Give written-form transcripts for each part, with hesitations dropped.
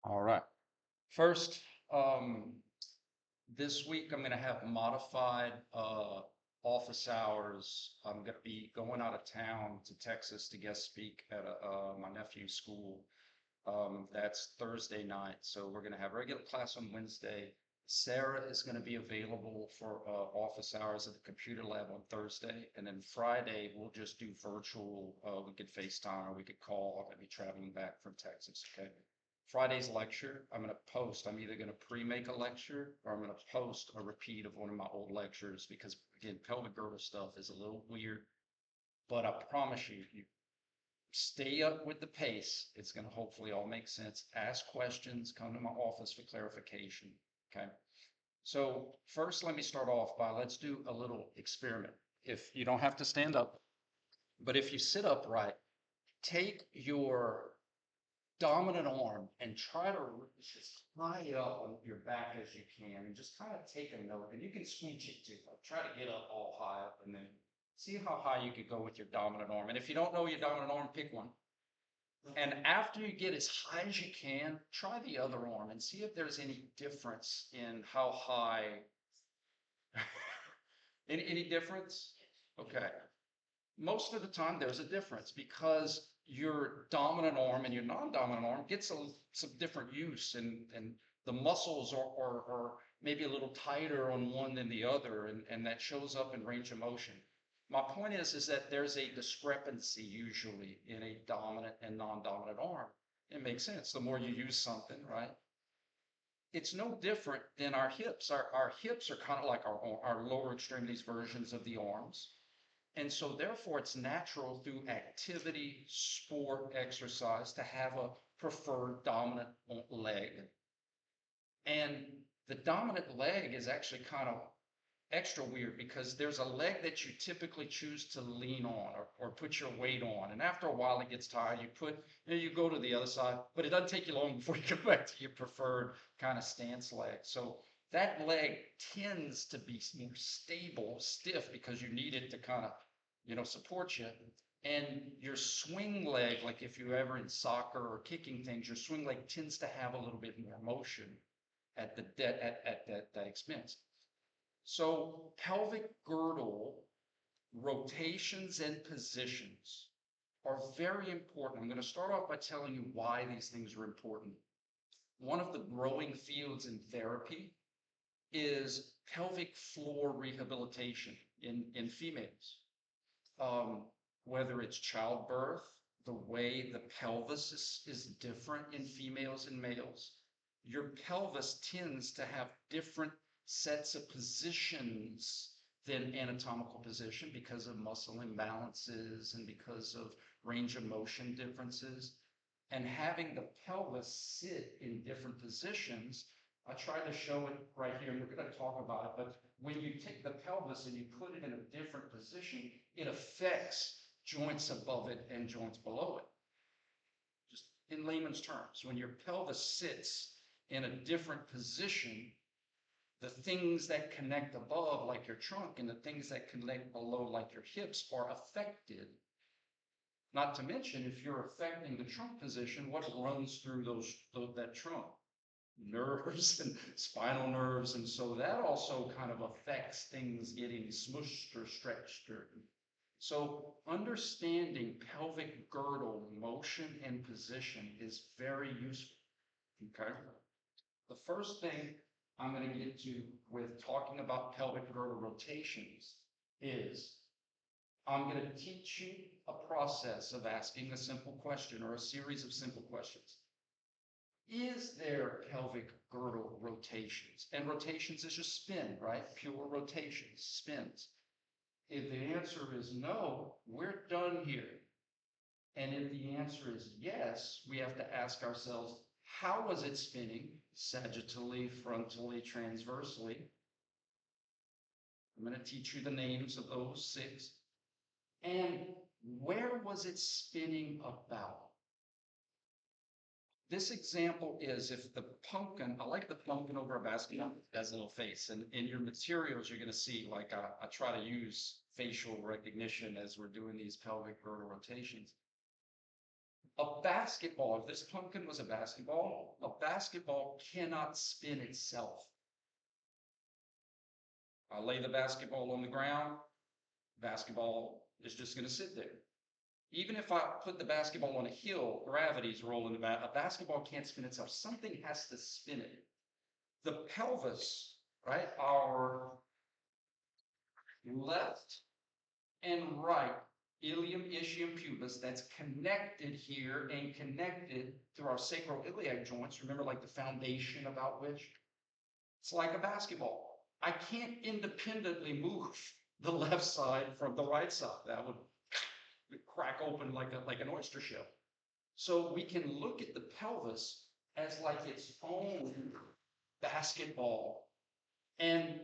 All right. First, um, this week I'm going to have modified office hours. I'm going to be going out of town to Texas to guest speak at my nephew's school. That's Thursday night. So we're going to have regular class on Wednesday. Sarah is going to be available for office hours at the computer lab on Thursday. And then Friday, we'll just do virtual. We could FaceTime or we could call. I'm going to be traveling back from Texas. Okay. Friday's lecture, I'm either going to pre-make a lecture or I'm going to post a repeat of one of my old lectures because, again, pelvic girdle stuff is a little weird. But I promise you, if you stay up with the pace, it's going to hopefully all make sense. Ask questions, come to my office for clarification. Okay. So first, let me start off by let's do a little experiment. If you don't have to stand up, but if you sit upright, take your dominant arm and try to reach as high up on your back as you can and just kind of take a note. And you can scooch it too. Like try to get up all high up and then see how high you could go with your dominant arm. And if you don't know your dominant arm, pick one. And after you get as high as you can, try the other arm and see if there's any difference in how high. Any difference? Okay. Most of the time there's a difference because your dominant arm and your non-dominant arm gets some different use and the muscles are maybe a little tighter on one than the other and that shows up in range of motion. My point is that there's a discrepancy usually in a dominant and non-dominant arm. It makes sense. The more you use something, right? It's no different than our hips. Our hips are kind of like our lower extremities versions of the arms. And so therefore it's natural through activity, sport, exercise to have a preferred dominant leg. And the dominant leg is actually kind of extra weird because there's a leg that you typically choose to lean on or put your weight on. And after a while it gets tired, you go to the other side, but it doesn't take you long before you go back to your preferred kind of stance leg. So that leg tends to be more stable, stiff, because you need it to kind of, support you. And your swing leg, like if you're ever in soccer or kicking things, your swing leg tends to have a little bit more motion at that expense. So pelvic girdle rotations and positions are very important. I'm going to start off by telling you why these things are important. One of the growing fields in therapy is pelvic floor rehabilitation in females. Whether it's childbirth, the way the pelvis is different in females and males. Your pelvis tends to have different sets of positions than anatomical position because of muscle imbalances and because of range of motion differences. And having the pelvis sit in different positions, I try to show it right here, and we're going to talk about it, but when you take the pelvis and you put it in a different position, it affects joints above it and joints below it. Just in layman's terms, when your pelvis sits in a different position, the things that connect above, like your trunk, and the things that connect below, like your hips, are affected. Not to mention, if you're affecting the trunk position, what runs through that trunk? Nerves and spinal nerves. And so that also kind of affects things getting smushed or stretched. So understanding pelvic girdle motion and position is very useful. Okay. The first thing I'm going to get to with talking about pelvic girdle rotations is I'm going to teach you a process of asking a simple question or a series of simple questions. Is there pelvic girdle rotations? And rotations is just spin, right? Pure rotations, spins. If the answer is no, we're done here. And if the answer is yes, we have to ask ourselves, how was it spinning? Sagittally, frontally, transversely. I'm going to teach you the names of those 6. And where was it spinning about? This example is if the pumpkin, I like the pumpkin over a basket, has a little face. And in your materials, you're going to see, like I try to use facial recognition as we're doing these pelvic girdle rotations. A basketball, if this pumpkin was a basketball cannot spin itself. I lay the basketball on the ground, basketball is just going to sit there. Even if I put the basketball on a hill, gravity's rolling the bat. A basketball can't spin itself. Something has to spin it. The pelvis, right? Our left and right ilium, ischium, pubis, that's connected here and connected through our sacroiliac joints. Remember, like the foundation about which? It's like a basketball. I can't independently move the left side from the right side. That would crack open like an oyster shell. So we can look at the pelvis as like its own basketball. And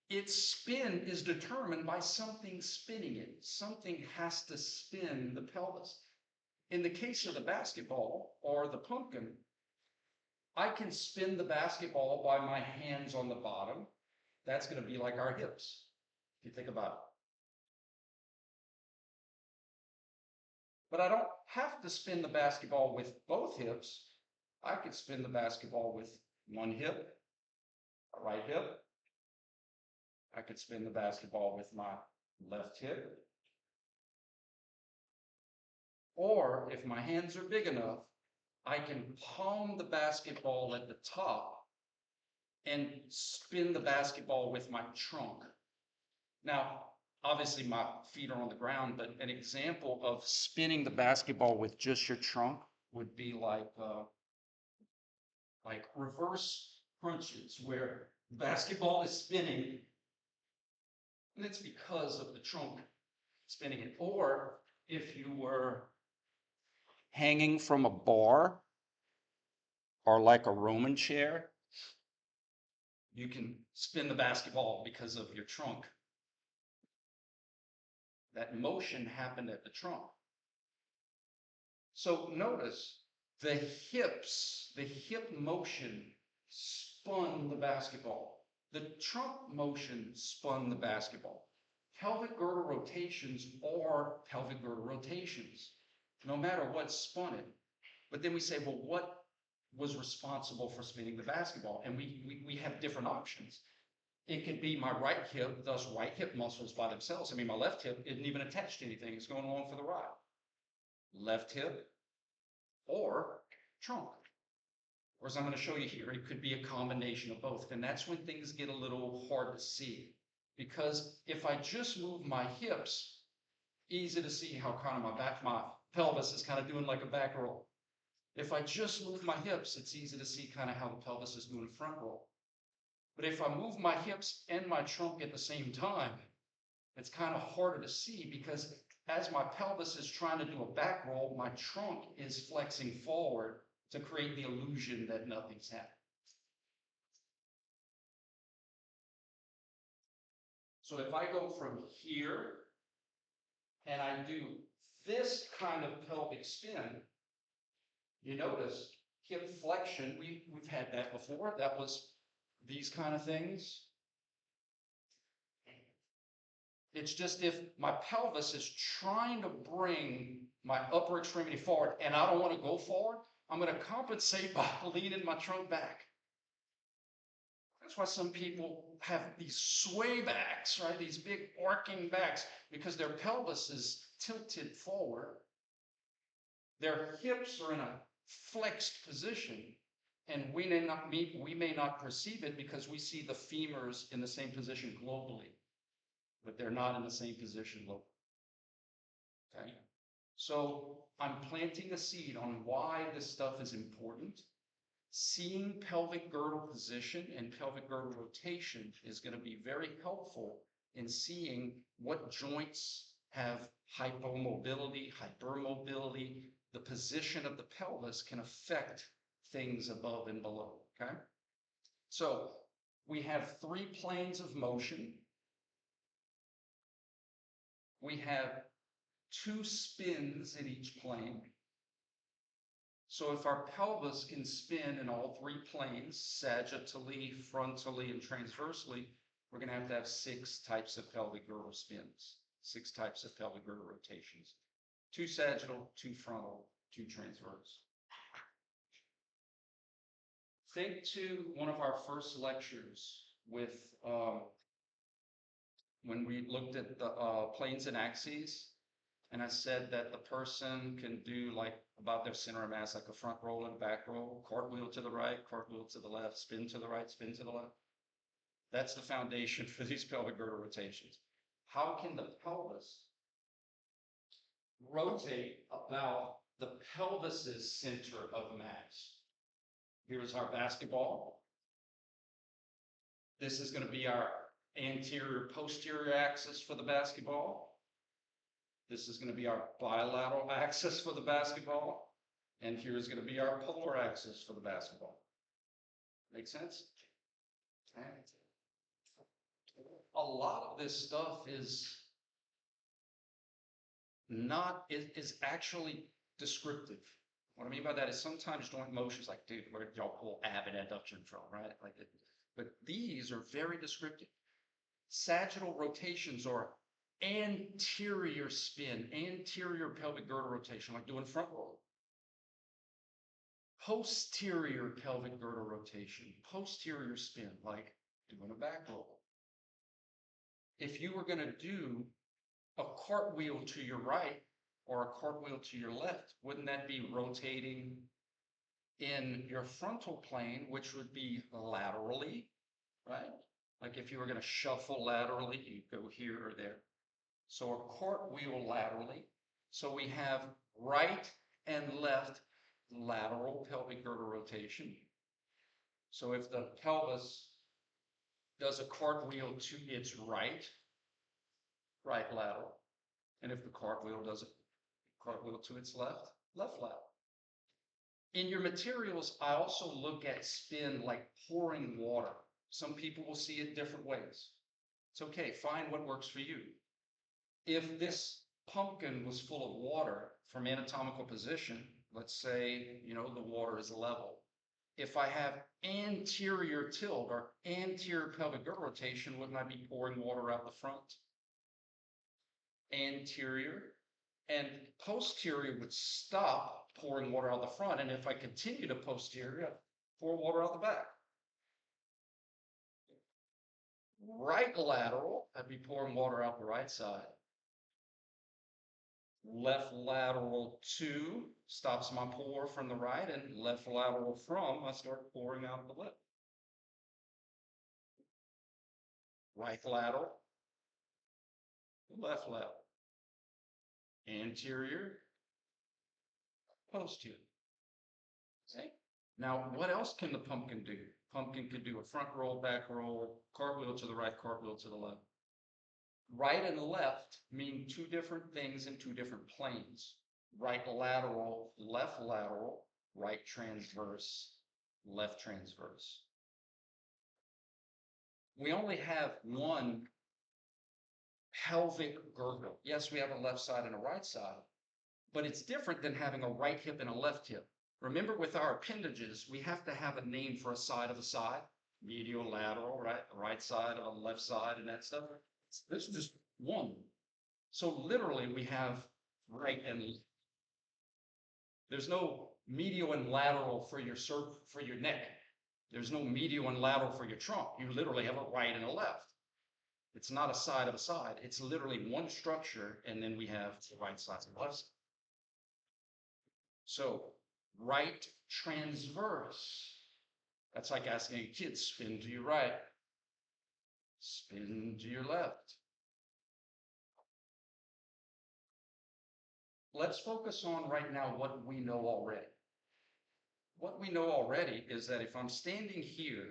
its spin is determined by something spinning it. Something has to spin the pelvis. In the case of the basketball or the pumpkin, I can spin the basketball by my hands on the bottom. That's going to be like our hips, if you think about it. But I don't have to spin the basketball with both hips. I could spin the basketball with one hip, a right hip. I could spin the basketball with my left hip. Or if my hands are big enough, I can palm the basketball at the top and spin the basketball with my trunk. Now, obviously my feet are on the ground, but an example of spinning the basketball with just your trunk would be like reverse crunches, where the basketball is spinning, and it's because of the trunk spinning it. Or if you were hanging from a bar or like a Roman chair, you can spin the basketball because of your trunk. That motion happened at the trunk. So notice the hips, the hip motion spun the basketball. The trunk motion spun the basketball. Pelvic girdle rotations are pelvic girdle rotations, no matter what spun it. But then we say, well, what was responsible for spinning the basketball? And we have different options. It could be my right hip, thus right hip muscles by themselves. I mean, my left hip isn't even attached to anything. It's going along for the ride. Left hip or trunk. Or as I'm going to show you here, it could be a combination of both. And that's when things get a little hard to see. Because if I just move my hips, easy to see how kind of my pelvis is kind of doing like a back roll. If I just move my hips, it's easy to see kind of how the pelvis is doing a front roll. But if I move my hips and my trunk at the same time, it's kind of harder to see, because as my pelvis is trying to do a back roll, my trunk is flexing forward to create the illusion that nothing's happening. So if I go from here and I do this kind of pelvic spin, you notice hip flexion, we've had that before. That was these kind of things. It's just if my pelvis is trying to bring my upper extremity forward and I don't want to go forward, I'm going to compensate by leaning my trunk back. That's why some people have these sway backs, right? These big arcing backs, because their pelvis is tilted forward. Their hips are in a flexed position, and we may not perceive it because we see the femurs in the same position globally, but they're not in the same position locally. Okay? So I'm planting a seed on why this stuff is important. Seeing pelvic girdle position and pelvic girdle rotation is going to be very helpful in seeing what joints have hypomobility, hypermobility. The position of the pelvis can affect things above and below, okay? So we have 3 planes of motion. We have 2 spins in each plane. So if our pelvis can spin in all 3 planes, sagittally, frontally, and transversely, we're going to have 6 types of pelvic girdle spins, 6 types of pelvic girdle rotations. 2 sagittal, 2 frontal, two transverse. Think to one of our first lectures with when we looked at the planes and axes, and I said that the person can do like about their center of mass, like a front roll and back roll, cartwheel to the right, cartwheel to the left, spin to the right, spin to the left. That's the foundation for these pelvic girdle rotations. How can the pelvis rotate about the pelvis's center of mass? Here's our basketball. This is going to be our anterior posterior axis for the basketball. This is going to be our bilateral axis for the basketball. And here's going to be our polar axis for the basketball. Make sense? A lot of this stuff is actually descriptive. What I mean by that is sometimes joint motions, like, dude, where did y'all pull ab and adduction from, right? Like, but these are very descriptive. Sagittal rotations are anterior spin, anterior pelvic girdle rotation, like doing front roll. Posterior pelvic girdle rotation, posterior spin, like doing a back roll. If you were going to do a cartwheel to your right or a cartwheel to your left, wouldn't that be rotating in your frontal plane, which would be laterally, right? Like if you were going to shuffle laterally, you go here or there. So a cartwheel laterally. So we have right and left lateral pelvic girdle rotation. So if the pelvis does a cartwheel to its right, right lateral. And if the cartwheel does a cartwheel to its left, left lateral. In your materials, I also look at spin like pouring water. Some people will see it different ways. It's okay, find what works for you. If this pumpkin was full of water from anatomical position, let's say, the water is level. If I have anterior tilt or anterior pelvic girdle rotation, wouldn't I be pouring water out the front? Anterior and posterior would stop pouring water out the front. And if I continue to posterior, I pour water out the back. Right lateral, I'd be pouring water out the right side. Left lateral 2 stops my pour from the right, and left lateral from, I start pouring out the left. Right lateral, left lateral. Anterior, posterior. Okay? Now, what else can the pumpkin do? Pumpkin could do a front roll, back roll, cartwheel to the right, cartwheel to the left. Right and left mean two different things in two different planes. Right lateral, right transverse, left transverse. We only have one pelvic girdle. Yes, we have a left side and a right side, but it's different than having a right hip and a left hip. Remember, with our appendages, we have to have a name for a side of a side. Medial, lateral, right? The right side of a left side and that stuff. This is just one. So literally we have right and left. There's no medial and lateral for your neck. There's no medial and lateral for your trunk. You literally have a right and a left. It's not a side of a side. It's literally one structure, and then we have the right side and left side. So right transverse. That's like asking a kid, spin to your right, spin to your left. Let's focus on right now what we know already. What we know already is that if I'm standing here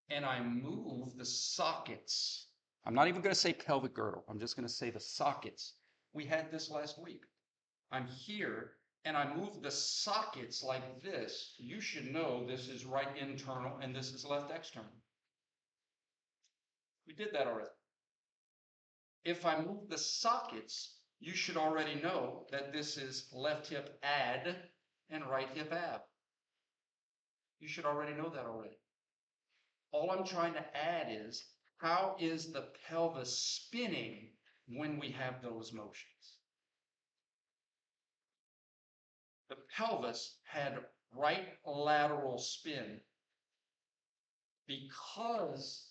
and I move the sockets, I'm not even going to say pelvic girdle, I'm just going to say the sockets. We had this last week. I'm here and I move the sockets like this. You should know this is right internal and this is left external. We did that already. If I move the sockets, you should already know that this is left hip ad and right hip ab. You should already know that already. All I'm trying to add is, how is the pelvis spinning when we have those motions? the pelvis had right lateral spin because,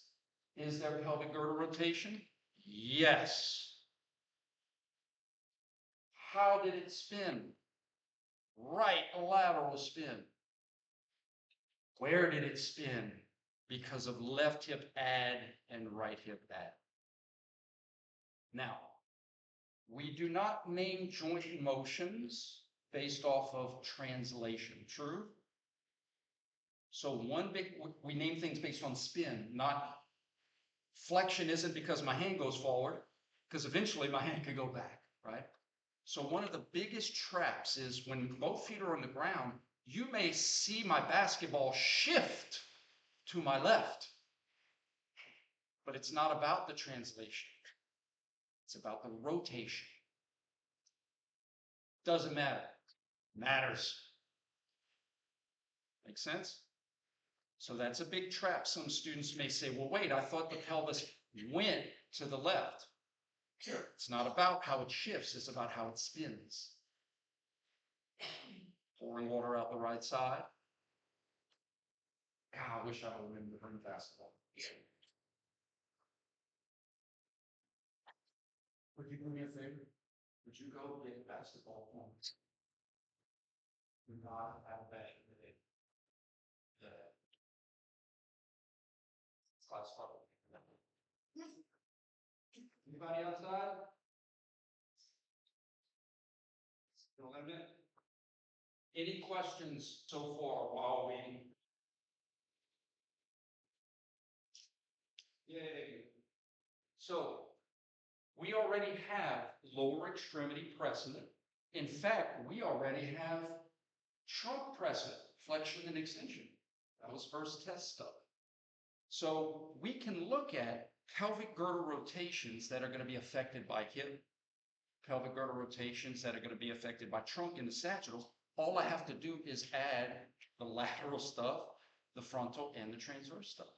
is there pelvic girdle rotation? Yes. How did it spin? Right lateral spin. Where did it spin? Because of left hip add and right hip add. Now, we do not name joint motions based off of translation, true? So we name things based on spin, not flexion isn't because my hand goes forward, because eventually my hand can go back, right? So one of the biggest traps is when both feet are on the ground, you may see my basketball shift to my left, but it's not about the translation. It's about the rotation. Doesn't matter. Matters. Make sense? So that's a big trap. Some students may say, well, wait, I thought the pelvis went to the left. It's not about how it shifts, it's about how it spins. Pouring water out the right side. God, I wish I would remember to bring basketball. Would you do me a favor? Would you go get basketball points? Do not have that today. The class level. Anybody outside? Still in it? Any questions so far while we? Yay. So we already have lower extremity precedent. In fact, we already have trunk precedent, flexion and extension. That was first test stuff. So we can look at pelvic girdle rotations that are going to be affected by hip, pelvic girdle rotations that are going to be affected by trunk and the sagittals. All I have to do is add the lateral stuff, the frontal, and the transverse stuff.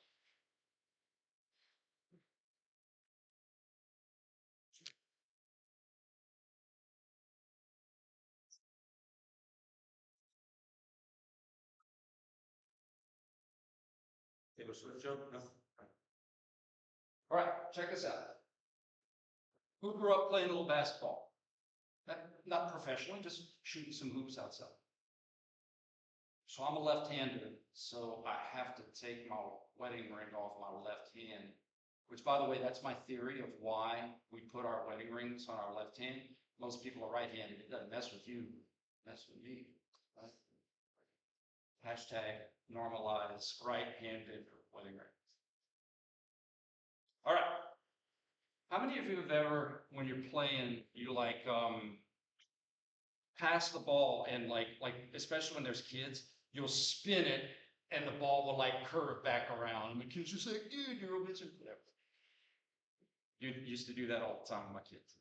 It was a joke, no? All right, check this out. Who grew up playing a little basketball? Not professionally, just shooting some hoops outside. So I'm a left-hander, so I have to take my wedding ring off my left hand, which, by the way, that's my theory of why we put our wedding rings on our left hand. Most people are right-handed. It doesn't mess with you, mess with me. Right? Hashtag normalize right-handed wedding rings. All right. How many of you have ever, when you're playing, you like pass the ball and like especially when there's kids, you'll spin it and the ball will like curve back around, and the kids just like, dude, you're a wizard, whatever. You used to do that all the time with my kids.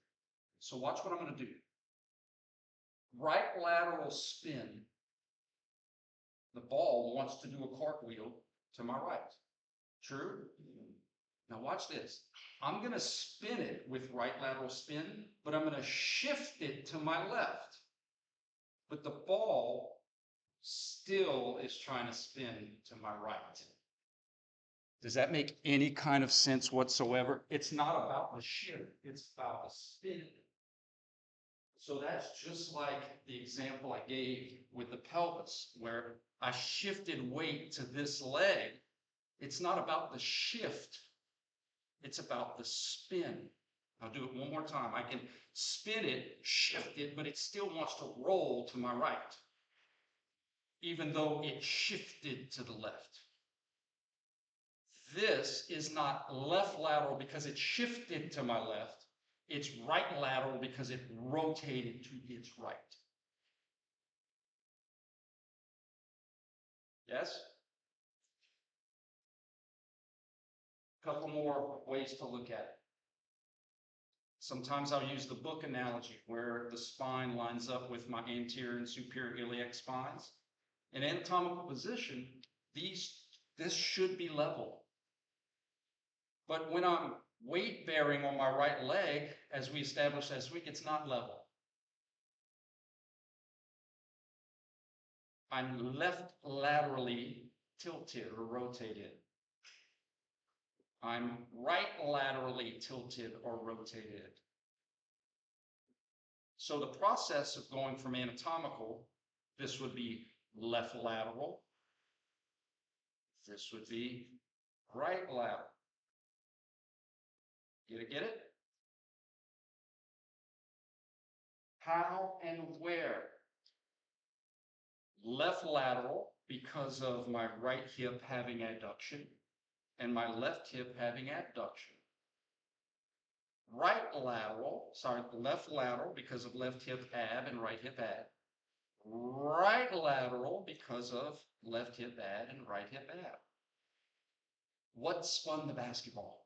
So watch what I'm going to do. Right lateral spin. The ball wants to do a cartwheel to my right. True? Now watch this. I'm going to spin it with right lateral spin, but I'm going to shift it to my left. But the ball still is trying to spin to my right. Does that make any kind of sense whatsoever? It's not about the shift, it's about the spin. So that's just like the example I gave with the pelvis, where I shifted weight to this leg. It's not about the shift, it's about the spin. I'll do it one more time. I can spin it, shift it, but it still wants to roll to my right, even though it shifted to the left. This is not left lateral because it shifted to my left. It's right lateral because it rotated to its right. Yes? A couple more ways to look at it. Sometimes I'll use the book analogy where the spine lines up with my anterior and superior iliac spines. In anatomical position, this should be level. But when I'm weight bearing on my right leg, as we established last week, it's not level. I'm left laterally tilted or rotated. I'm right laterally tilted or rotated. So the process of going from anatomical, this would be left lateral. This would be right lateral. Get it? How and where? Left lateral because of my right hip having adduction and my left hip having abduction. Right lateral, sorry, left lateral because of left hip ab and right hip ad. Right lateral because of left hip ad and right hip ab. What spun the basketball?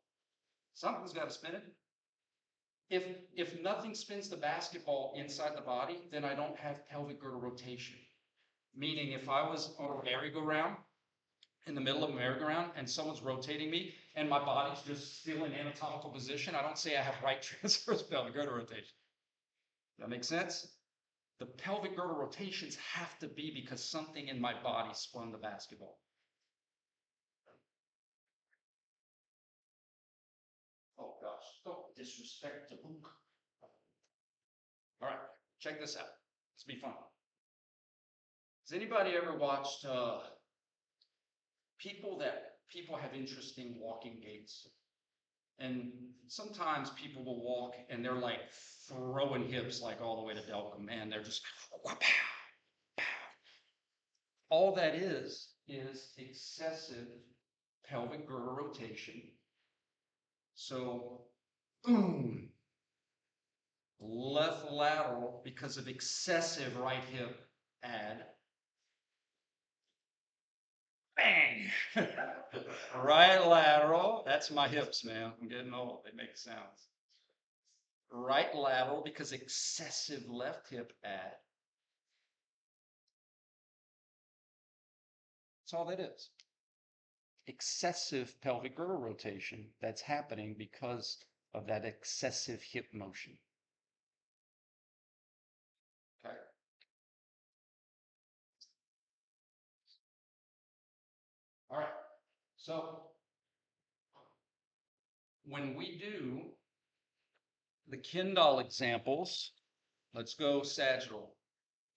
Something's got to spin it. If nothing spins the basketball inside the body, then I don't have pelvic girdle rotation. Meaning if I was on a merry-go-round, in the middle of a merry-go-round, and someone's rotating me, and my body's just still in anatomical position, I don't say I have right transverse pelvic girdle rotation. Does that make sense? The pelvic girdle rotations have to be because something in my body spun the basketball. Oh gosh, don't disrespect the book. All right, check this out. Let's be fun. Has anybody ever watched people have interesting walking gaits? And sometimes people will walk and they're like throwing hips like all the way to Delcom, man. They're just all that is excessive pelvic girdle rotation. So boom, left lateral because of excessive right hip ad. Bang! Right lateral, that's my hips, man. I'm getting old, they make sounds. Right lateral because excessive left hip ad. That's all that is. Excessive pelvic girdle rotation that's happening because of that excessive hip motion. Okay. All right. So when we do the Kendall examples, let's go sagittal,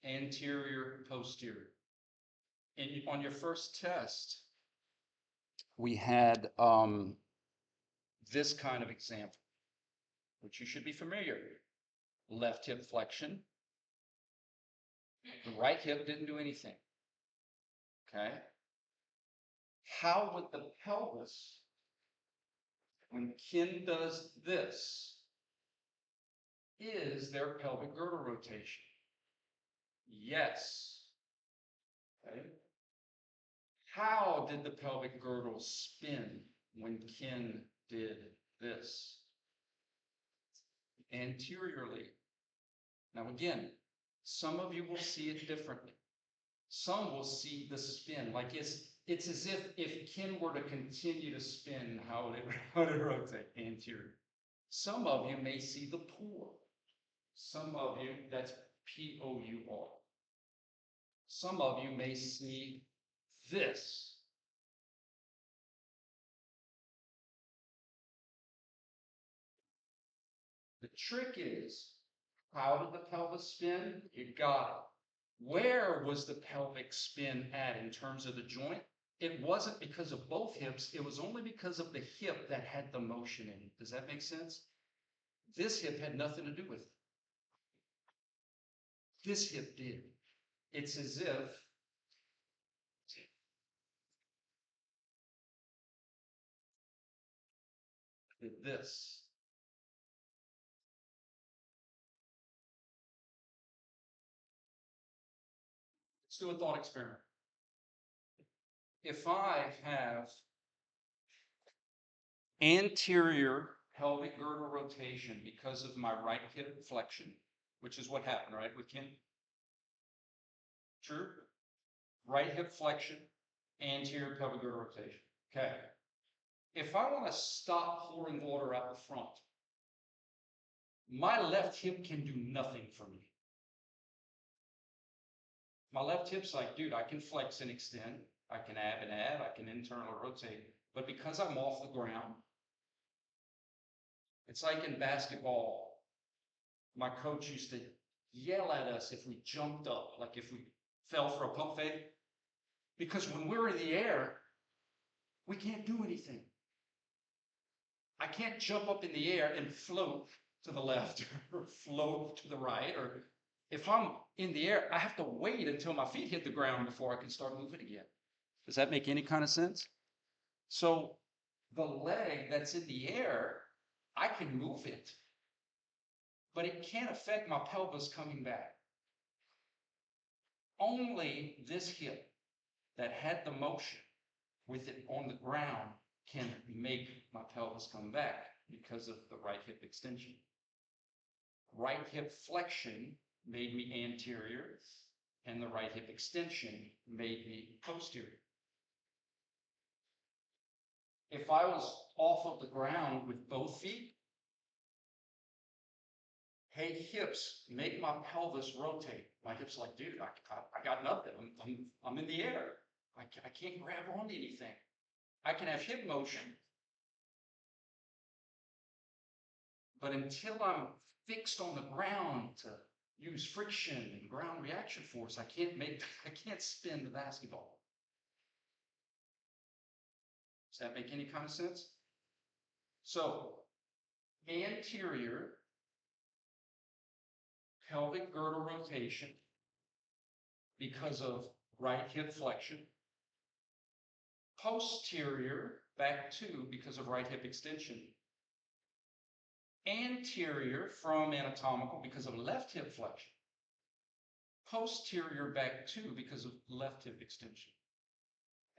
anterior, posterior. On your first test, we had this kind of example, which you should be familiar. Left hip flexion. The right hip didn't do anything. Okay. How would the pelvis, when Ken does this, is there pelvic girdle rotation? Yes. Okay. How did the pelvic girdle spin when Ken did this? Anteriorly. Now again, some of you will see it differently. Some will see the spin, like it's as if Ken were to continue to spin, how would it rotate anterior? Some of you may see the pour. Some of you, that's P-O-U-R. Some of you may see this. The trick is, how did the pelvis spin? You got it. Where was the pelvic spin at in terms of the joint? It wasn't because of both hips. It was only because of the hip that had the motion in it. Does that make sense? This hip had nothing to do with it. This hip did. It's as if this. Let's do a thought experiment. If I have anterior pelvic girdle rotation because of my right hip flexion, which is what happened, right, with Ken? True? Right hip flexion, anterior pelvic girdle rotation. Okay. If I want to stop pouring water out the front, my left hip can do nothing for me. My left hip's like, dude, I can flex and extend. I can ab and add. I can internally rotate. But because I'm off the ground, it's like in basketball. My coach used to yell at us if we jumped up, like if we fell for a pump fake. Because when we're in the air, we can't do anything. I can't jump up in the air and float to the left or float to the right. Or if I'm in the air, I have to wait until my feet hit the ground before I can start moving again. Does that make any kind of sense? So the leg that's in the air, I can move it, but it can't affect my pelvis coming back. Only this hip that had the motion with it on the ground can make my pelvis come back because of the right hip extension. Right hip flexion made me anterior, and the right hip extension made me posterior. If I was off of the ground with both feet, hey, hips, make my pelvis rotate. My hips like, dude, I got nothing. I'm in the air. I can't grab onto anything. I can have hip motion, but until I'm fixed on the ground to use friction and ground reaction force, I can't spin the basketball. Does that make any kind of sense? So, anterior pelvic girdle rotation because of right hip flexion. Posterior back 2 because of right hip extension. Anterior from anatomical because of left hip flexion. Posterior back 2 because of left hip extension.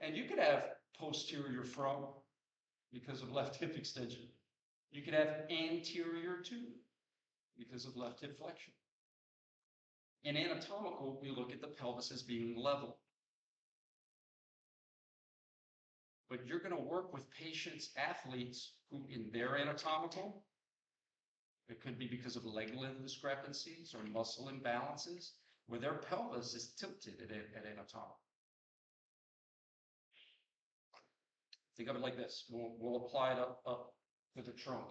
And you could have posterior from because of left hip extension. You could have anterior 2 because of left hip flexion. In anatomical, we look at the pelvis as being level. But you're going to work with patients, athletes, who in their anatomical, it could be because of leg length discrepancies or muscle imbalances, where their pelvis is tilted at anatomical. Think of it like this. We'll apply it up to the trunk.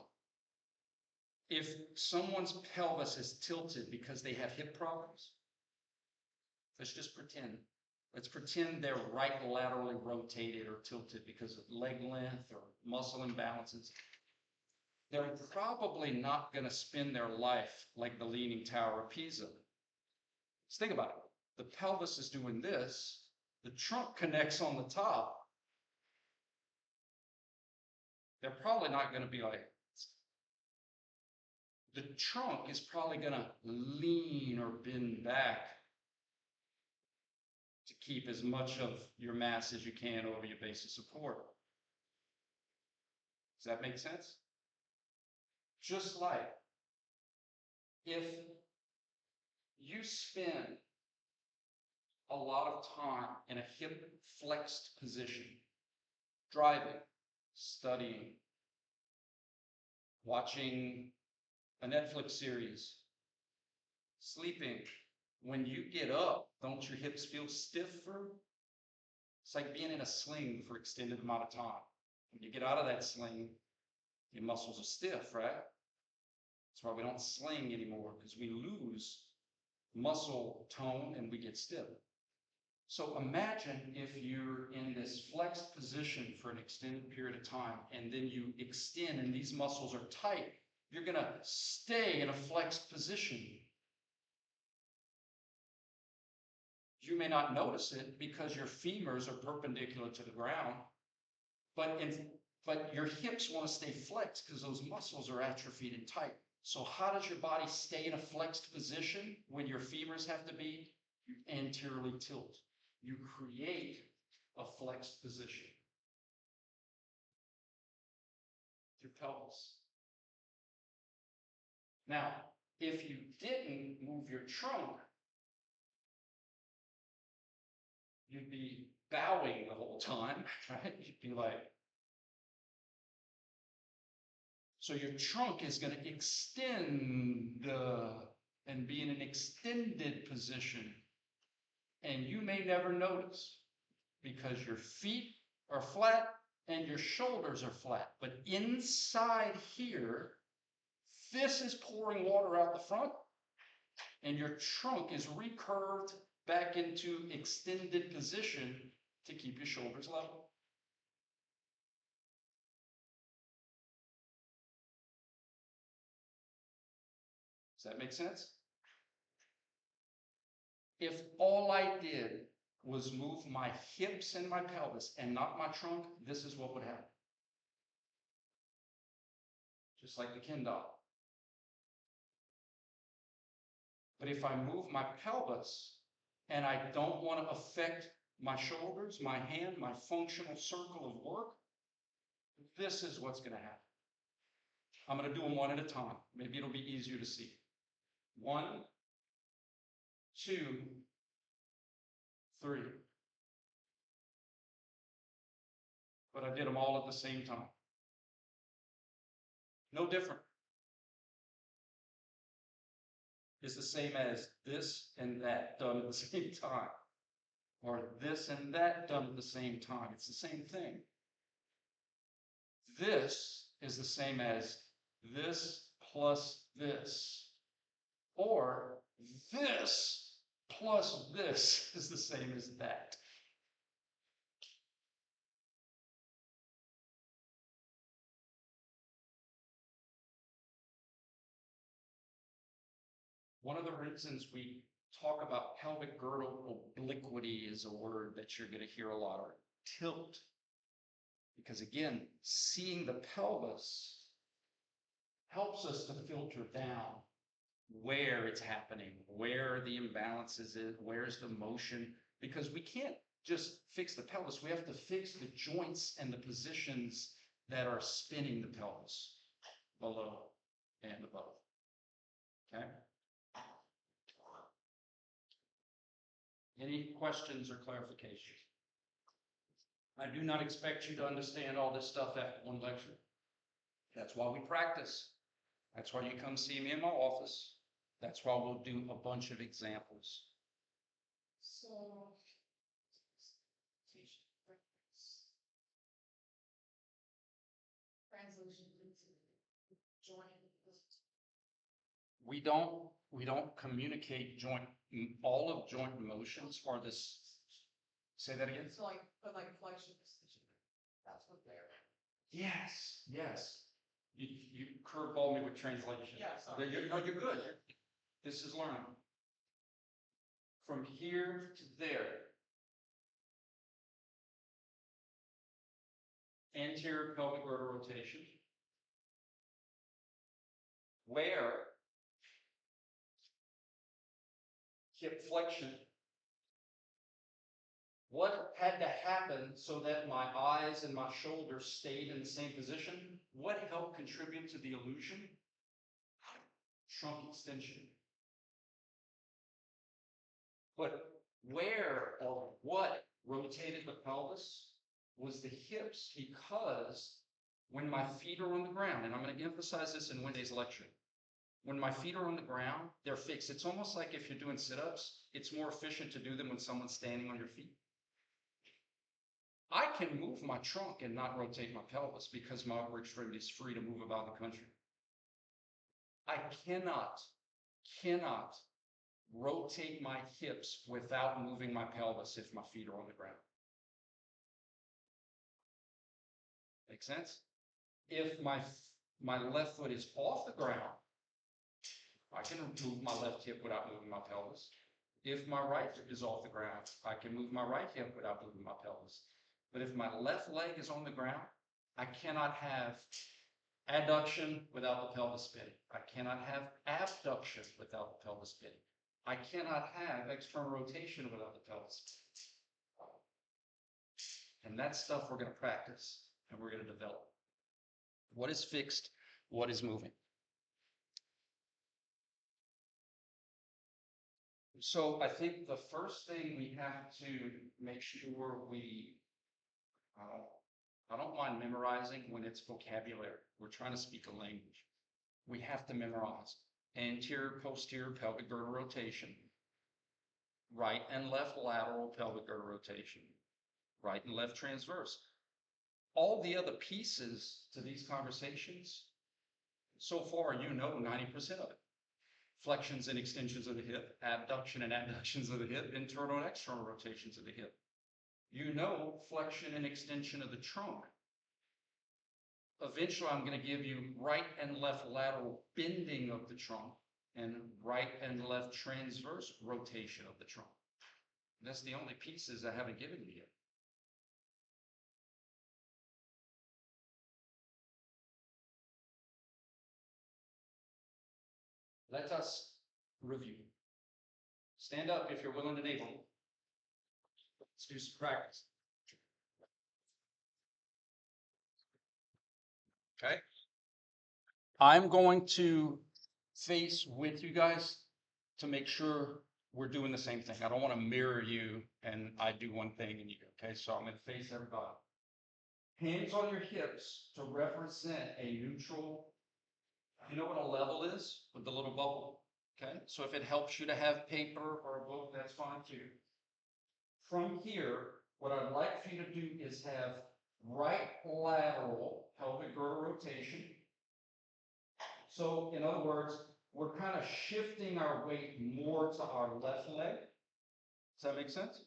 If someone's pelvis is tilted because they have hip problems, let's just pretend. Let's pretend they're right laterally rotated or tilted because of leg length or muscle imbalances. They're probably not going to spend their life like the Leaning Tower of Pisa. Let's think about it. The pelvis is doing this. The trunk connects on the top. They're probably not going to be like, the trunk is probably going to lean or bend back to keep as much of your mass as you can over your base of support. Does that make sense? Just like if you spend a lot of time in a hip flexed position, driving, studying, watching a Netflix series, sleeping, when you get up, don't your hips feel stiffer? It's like being in a sling for extended amount of time. When you get out of that sling, your muscles are stiff, right? That's why we don't sling anymore, because we lose muscle tone and we get stiff. So imagine if you're in this flexed position for an extended period of time, and then you extend and these muscles are tight. You're going to stay in a flexed position. You may not notice it because your femurs are perpendicular to the ground, but your hips want to stay flexed because those muscles are atrophied and tight. So how does your body stay in a flexed position when your femurs have to be? You anteriorly tilt. You create a flexed position. Your pelvis. Now, if you didn't move your trunk, you'd be bowing the whole time, right? You'd be like, so your trunk is going to extend and be in an extended position. And you may never notice because your feet are flat and your shoulders are flat. But inside here, this is pouring water out the front, and your trunk is recurved back into extended position to keep your shoulders level. Does that make sense? If all I did was move my hips and my pelvis and not my trunk, this is what would happen. Just like the Ken doll. But if I move my pelvis and I don't want to affect my shoulders, my hand, my functional circle of work, this is what's going to happen. I'm going to do them one at a time. Maybe it'll be easier to see. 1, 2, 3. But I did them all at the same time. No different. It's the same as this and that done at the same time. Or this and that done at the same time. It's the same thing. This is the same as this plus this. Or this plus this is the same as that. One of the reasons we talk about pelvic girdle obliquity is a word that you're going to hear a lot, or tilt. Because again, seeing the pelvis helps us to filter down where it's happening, where the imbalances is, where's the motion, because we can't just fix the pelvis. We have to fix the joints and the positions that are spinning the pelvis below and above. Okay? Any questions or clarifications? I do not expect you to understand all this stuff at one lecture. That's why we practice. That's why you come see me in my office. That's why we'll do a bunch of examples. So, translation into joint. We don't communicate joint, all of joint motions are this. Say that again? So like, but like flexion extension, that's what they're. Yes, yes. You curveball me with translation. Yeah, sorry. No, you're good. This is learning. From here to there. Anterior pelvic girdle rotation. Where hip flexion. What had to happen so that my eyes and my shoulders stayed in the same position? What helped contribute to the illusion? Trunk extension. But where or what rotated the pelvis was the hips, because when my feet are on the ground, and I'm going to emphasize this in Wednesday's lecture, when my feet are on the ground, they're fixed. It's almost like if you're doing sit-ups, it's more efficient to do them when someone's standing on your feet. I can move my trunk and not rotate my pelvis because my upper extremity is free to move about the country. I cannot rotate my hips without moving my pelvis if my feet are on the ground. Make sense? If my left foot is off the ground, I can move my left hip without moving my pelvis. If my right hip is off the ground, I can move my right hip without moving my pelvis. But if my left leg is on the ground, I cannot have adduction without the pelvis spinning. I cannot have abduction without the pelvis spinning. I cannot have external rotation without the pelvis spinning. And that's stuff we're going to practice and we're going to develop. What is fixed? What is moving? So I think the first thing we have to make sure we, I don't mind memorizing when it's vocabulary. We're trying to speak a language. We have to memorize anterior, posterior pelvic girdle rotation. right and left lateral pelvic girdle rotation, right and left transverse. All the other pieces to these conversations, so far, you know 90% of it. Flexions and extensions of the hip, abduction and adductions of the hip, internal and external rotations of the hip. You know flexion and extension of the trunk. Eventually, I'm going to give you right and left lateral bending of the trunk and right and left transverse rotation of the trunk. That's the only pieces I haven't given you yet. Let us review. Stand up if you're willing and able. Let's do some practice. Okay. I'm going to face with you guys to make sure we're doing the same thing. I don't want to mirror you and I do one thing and you go, okay? So I'm going to face everybody. Hands on your hips to represent a neutral. You know what a level is with the little bubble? Okay, so if it helps you to have paper or a book, that's fine too. From here, what I'd like for you to do is have right lateral pelvic girdle rotation. So in other words, we're kind of shifting our weight more to our left leg. Does that make sense?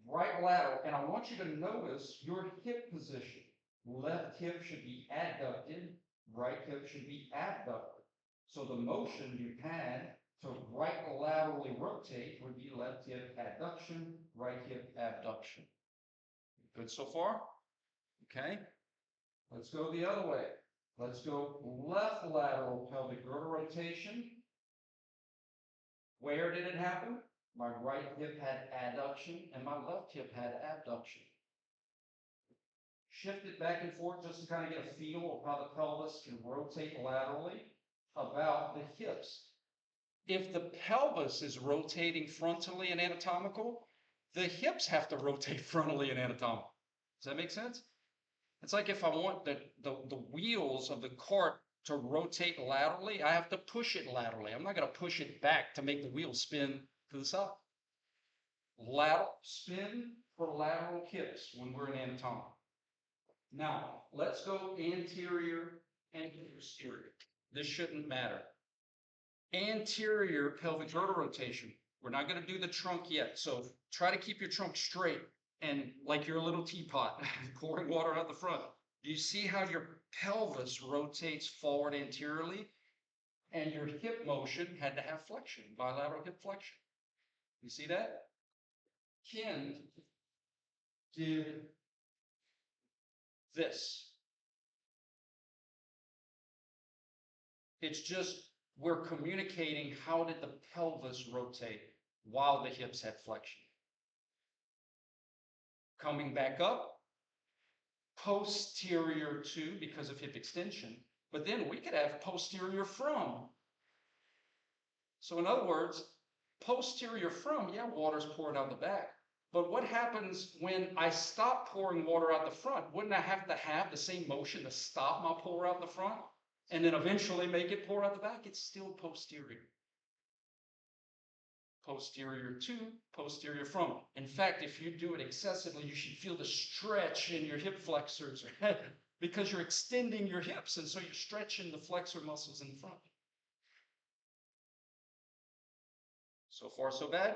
Right lateral, and I want you to notice your hip position. Left hip should be adducted, right hip should be abducted. So the motion you had to right laterally rotate would be left hip adduction, right hip abduction. Good so far? Okay. Let's go the other way. Let's go left lateral pelvic girdle rotation. Where did it happen? My right hip had adduction and my left hip had abduction. Shift it back and forth just to kind of get a feel of how the pelvis can rotate laterally about the hips. If the pelvis is rotating frontally and anatomical, the hips have to rotate frontally and anatomical. Does that make sense? It's like if I want the wheels of the cart to rotate laterally, I have to push it laterally. I'm not going to push it back to make the wheel spin to the side. Lateral spin for lateral hips when we're in anatomical. Now, let's go anterior and posterior. This shouldn't matter. Anterior pelvic girdle rotation. We're not going to do the trunk yet. So try to keep your trunk straight and like you're a little teapot pouring water out the front. Do you see how your pelvis rotates forward anteriorly? And your hip motion had to have flexion, bilateral hip flexion. You see that? Ken did this. It's just we're communicating how did the pelvis rotate while the hips had flexion. Coming back up, posterior to because of hip extension, but then we could have posterior from. So in other words, posterior from, yeah, water's poured out the back. But what happens when I stop pouring water out the front? Wouldn't I have to have the same motion to stop my pour out the front and then eventually make it pour out the back? It's still posterior. Posterior to, posterior from. In fact, if you do it excessively, you should feel the stretch in your hip flexors because you're extending your hips, and so you're stretching the flexor muscles in the front. So far, so bad.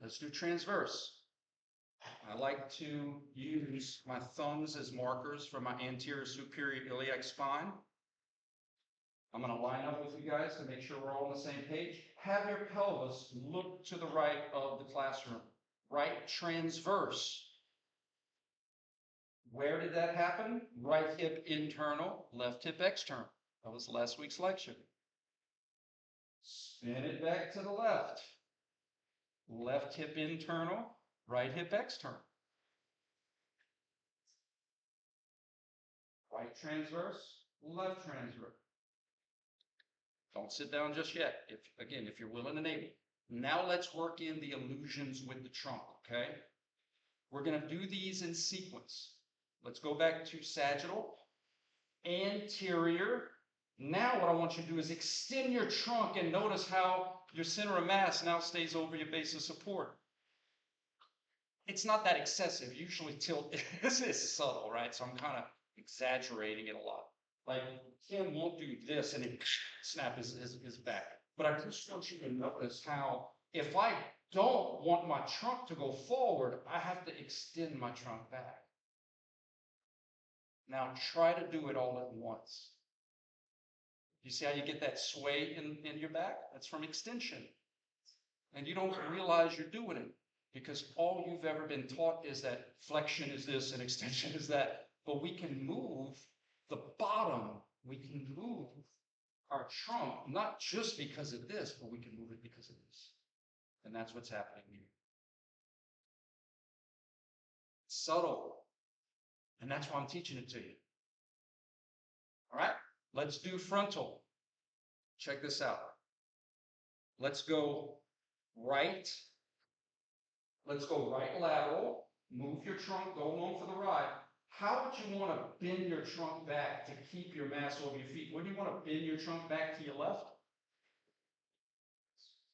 Let's do transverse. I like to use my thumbs as markers for my anterior superior iliac spine. I'm going to line up with you guys to make sure we're all on the same page. Have your pelvis look to the right of the classroom. Right transverse. Where did that happen? Right hip internal, left hip external. That was last week's lecture. Spin it back to the left. Left hip internal, right hip external. Right transverse, left transverse. Don't sit down just yet. If you're willing and able. Now let's work in the illusions with the trunk, okay? We're going to do these in sequence. Let's go back to sagittal, anterior. Now what I want you to do is extend your trunk and notice how Your center of mass now stays over your base of support. It's not that excessive. Usually tilt is subtle, right? So I'm kind of exaggerating it a lot. Like Kim won't do this and then snap his back. But I just want you to notice how if I don't want my trunk to go forward, I have to extend my trunk back. Now try to do it all at once. You see how you get that sway in your back? That's from extension. And you don't realize you're doing it because all you've ever been taught is that flexion is this and extension is that. But we can move the bottom, we can move our trunk, not just because of this, but we can move it because of this. And that's what's happening here. Subtle. And that's why I'm teaching it to you. All right, let's do frontal. Check this out. Let's go right. Let's go right lateral. Move your trunk, go along for the ride. How would you want to bend your trunk back to keep your mass over your feet? Wouldn't you want to bend your trunk back to your left?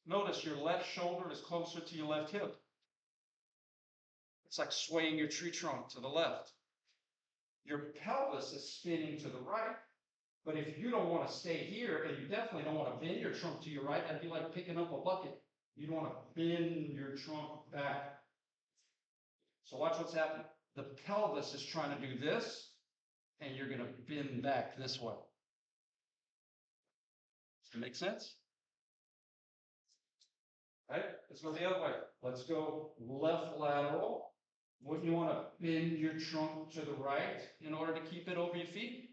Notice your left shoulder is closer to your left hip. It's like swaying your tree trunk to the left. Your pelvis is spinning to the right. But if you don't want to stay here, and you definitely don't want to bend your trunk to your right, that'd be like picking up a bucket. You want to bend your trunk back. So watch what's happening. The pelvis is trying to do this, and you're going to bend back this way. Does that make sense? Right? Let's go the other way. Let's go left lateral. Wouldn't you want to bend your trunk to the right in order to keep it over your feet?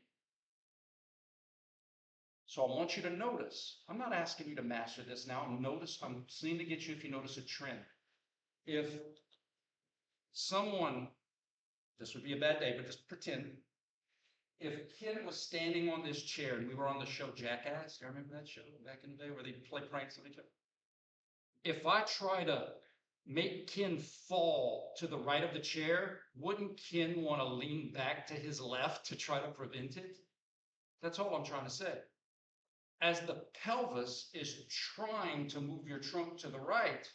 So I want you to notice. I'm not asking you to master this now. I'm seeing to get you if you notice a trend. If someone, this would be a bad day, but just pretend, if Ken was standing on this chair and we were on the show Jackass, do you remember that show back in the day where they play pranks on each other? If I try to make Ken fall to the right of the chair, wouldn't Ken want to lean back to his left to try to prevent it? That's all I'm trying to say. As the pelvis is trying to move your trunk to the right,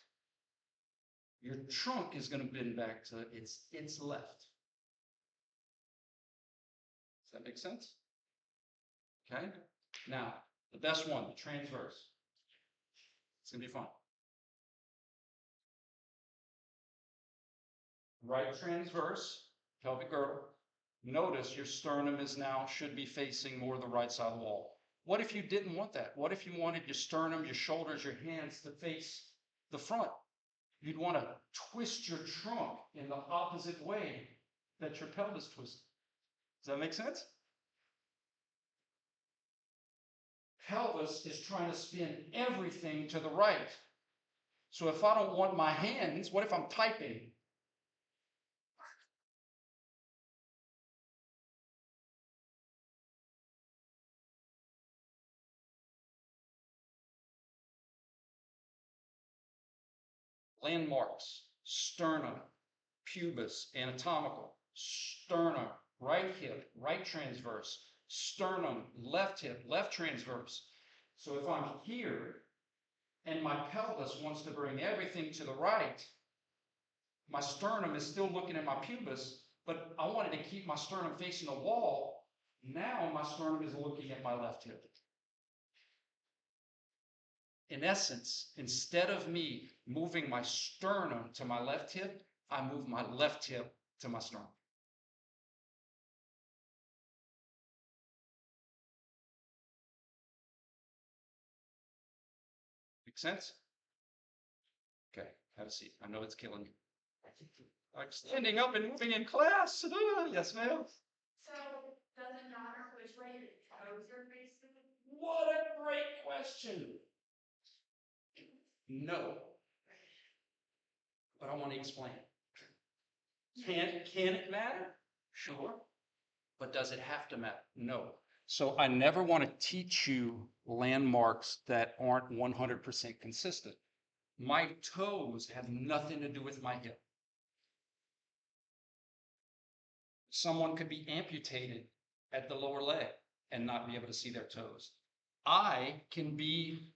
your trunk is going to bend back to its left. Does that make sense? Okay. Now, the best one, the transverse. It's going to be fun. Right transverse, pelvic girdle. Notice your sternum is now should be facing more the right side of the wall. What if you didn't want that? What if you wanted your sternum, your shoulders, your hands to face the front? You'd want to twist your trunk in the opposite way that your pelvis twists. Does that make sense? Pelvis is trying to spin everything to the right. So if I don't want my hands, what if I'm typing? Landmarks, sternum, pubis, anatomical, sternum, right hip, right transverse, sternum, left hip, left transverse. So if I'm here and my pelvis wants to bring everything to the right, my sternum is still looking at my pubis, but I wanted to keep my sternum facing the wall. Now my sternum is looking at my left hip. In essence, instead of me moving my sternum to my left hip, I move my left hip to my sternum. Make sense? Okay, have a seat. I know it's killing you. I'm standing up and moving in class. Yes, ma'am. So, does it matter which way your toes are facing? What a great question. No. But I want to explain. Can it matter? Sure. But does it have to matter? No. So I never want to teach you landmarks that aren't 100% consistent. My toes have nothing to do with my hip. Someone could be amputated at the lower leg and not be able to see their toes. I can be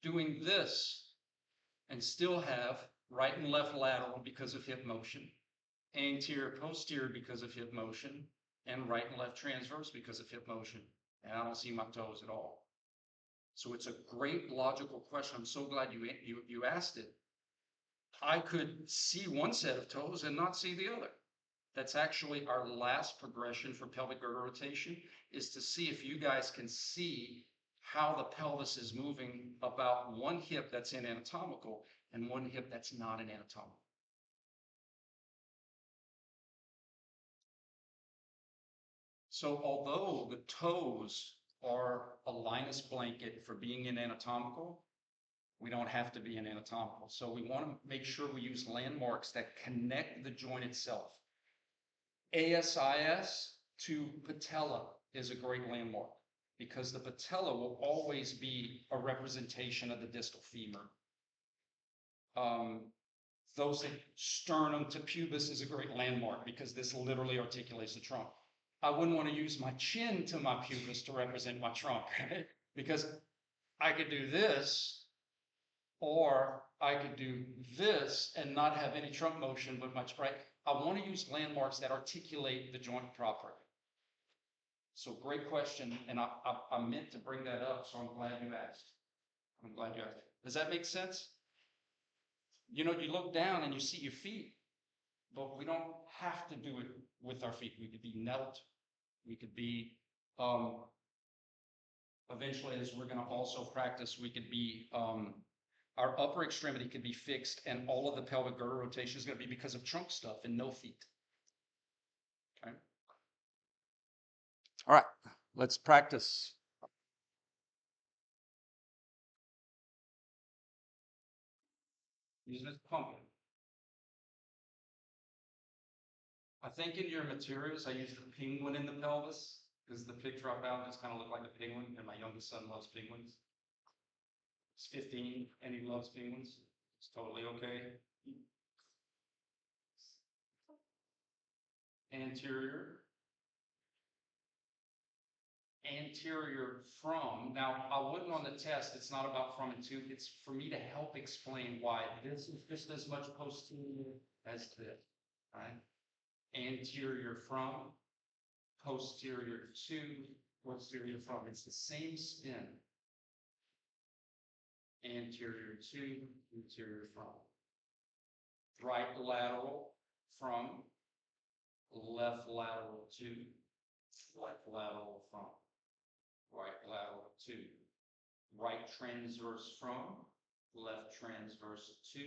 doing this and still have right and left lateral because of hip motion, anterior posterior because of hip motion, and right and left transverse because of hip motion. And I don't see my toes at all. So it's a great logical question. I'm so glad you asked it. I could see one set of toes and not see the other. That's actually our last progression for pelvic girdle rotation, is to see if you guys can see how the pelvis is moving about one hip that's in anatomical and one hip that's not in anatomical. So although the toes are a Linus blanket for being in anatomical, we don't have to be in anatomical. So we want to make sure we use landmarks that connect the joint itself. ASIS to patella is a great landmark because the patella will always be a representation of the distal femur. Those sternum to pubis is a great landmark because this literally articulates the trunk. I wouldn't want to use my chin to my pubis to represent my trunk, right? Because I could do this, or I could do this and not have any trunk motion, but much, right? I want to use landmarks that articulate the joint properly. So great question, and I meant to bring that up, so I'm glad you asked. I'm glad you asked. Does that make sense? You know, you look down and you see your feet, but we don't have to do it with our feet. We could be knelt. We could be, eventually, as we're going to also practice, we could be, our upper extremity could be fixed, and all of the pelvic girdle rotation is going to be because of trunk stuff and no feet. Okay. All right, let's practice. Using this pumping. I think in your materials, I used the penguin in the pelvis because the picture I found just kind of looked like a penguin, and my youngest son loves penguins. He's 15 and he loves penguins. It's totally okay. Anterior. Anterior from. Now, I wouldn't on the test, it's not about from and to, it's for me to help explain why this is just as much posterior as this, right? Anterior from, posterior to, posterior from. It's the same spin. Anterior to, anterior from. Right lateral from, left lateral to, left lateral from. Right lateral to, right transverse from, left transverse to,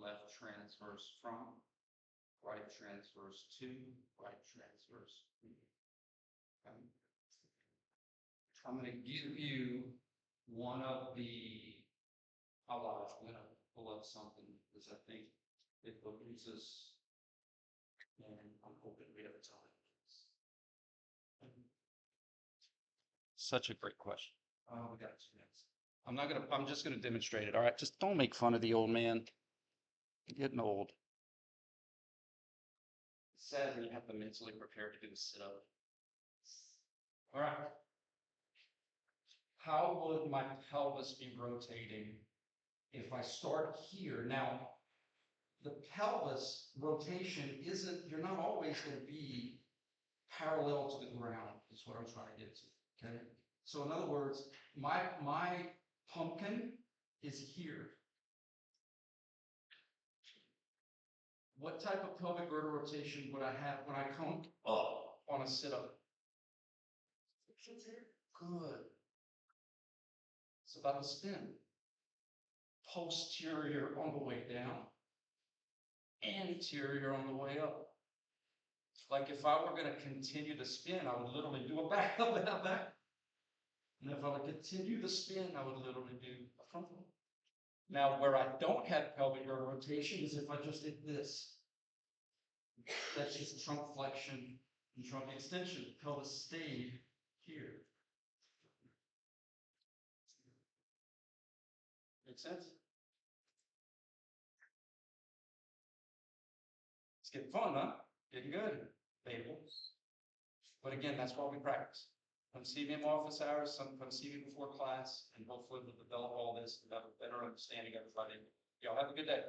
left transverse from, right transverse to, right transverse to. Okay. I'm going to give you one of the, I'm going to pull up something because I think it believes us, and I'm hoping we have time. Such a great question. Oh, we got 2 minutes. I'm just gonna demonstrate it. All right, just don't make fun of the old man. You're getting old. Sadly, you have to mentally prepare to do the sit-up. All right. How would my pelvis be rotating if I start here? Now, the pelvis rotation isn't, you're not always going to be parallel to the ground, is what I'm trying to get to. Okay. So in other words, my pumpkin is here. What type of pelvic girdle rotation would I have when I come up on a sit-up? Good. It's about to spin. Posterior on the way down. Anterior on the way up. Like if I were going to continue the spin, I would literally do a back up and a back. And if I would continue the spin, I would literally do a frontal. Now, where I don't have pelvic girdle rotation is if I just did this. That's just trunk flexion and trunk extension. Pelvis stayed here. Make sense? It's getting fun, huh? Getting good. Debatable. But again, that's why we practice. Come see me in my office hours, some come see me before class, and hopefully we'll develop all this, and have a better understanding of everybody. Y'all have a good day.